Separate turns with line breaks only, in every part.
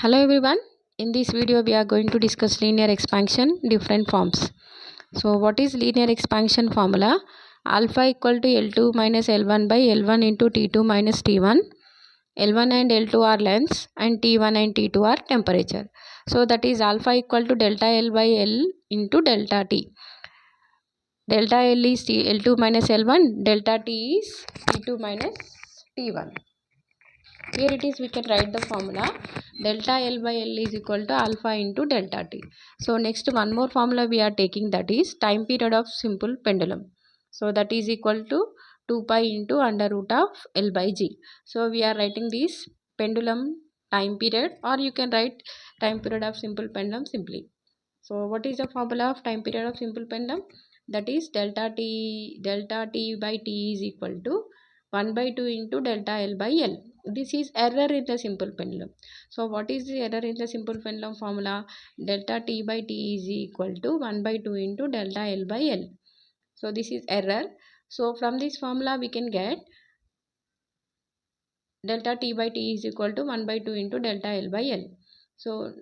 Hello everyone. In this video we are going to discuss linear expansion different forms. So what is linear expansion formula? Alpha equal to L2 minus L1 by L1 into T2 minus T1. L1 and L2 are lengths and T1 and T2 are temperature. So that is alpha equal to delta L by L into delta T. Delta L is L2 minus L1, delta T is T2 minus T1. Here it is, we can write the formula delta L by L is equal to alpha into delta T. So next one more formula we are taking, that is time period of simple pendulum. So that is equal to 2 pi into under root of L by G. So we are writing this pendulum time period, or you can write time period of simple pendulum simply. So what is the formula of time period of simple pendulum? That is delta T by T is equal to 1 by 2 into delta L by L. This is error in the simple pendulum. So what is the error in the simple pendulum formula? Delta T by T is equal to 1 by 2 into delta L by L. So this is error. So from this formula we can get delta T by T is equal to 1 by 2 into delta L by L. So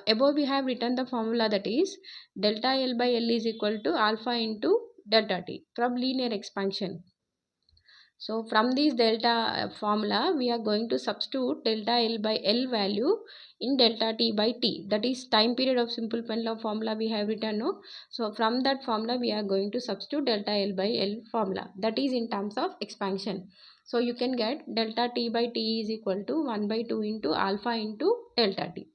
above we have written the formula, that is delta L by L is equal to alpha into delta T from linear expansion. So from this delta formula we are going to substitute delta L by L value in delta T by T, that is time period of simple pendulum formula we have written, no? So from that formula we are going to substitute delta L by L formula, that is in terms of expansion. So you can get delta T by T is equal to 1 by 2 into alpha into delta T.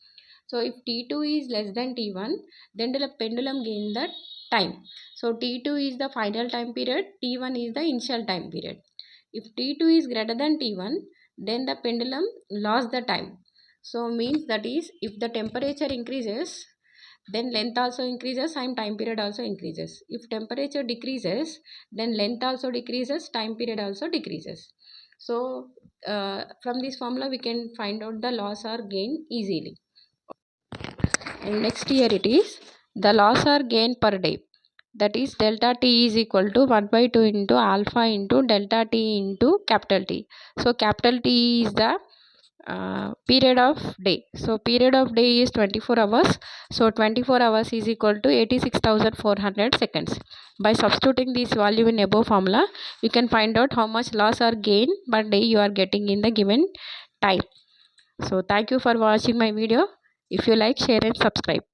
So if T2 is less than T1, then the pendulum gain the time. So T2 is the final time period, T1 is the initial time period. If T2 is greater than T1, then the pendulum lost the time. So means, that is, if the temperature increases, then length also increases and time period also increases. If temperature decreases, then length also decreases, time period also decreases. So from this formula we can find out the loss or gain easily. And next here it is the loss or gain per day, that is delta T is equal to 1 by 2 into alpha into delta T into capital T. So capital T is the period of day. So period of day is 24 hours. So 24 hours is equal to 86,400 seconds. By substituting this value in above formula, you can find out how much loss or gain per day you are getting in the given time. So thank you for watching my video. If you like, share and subscribe.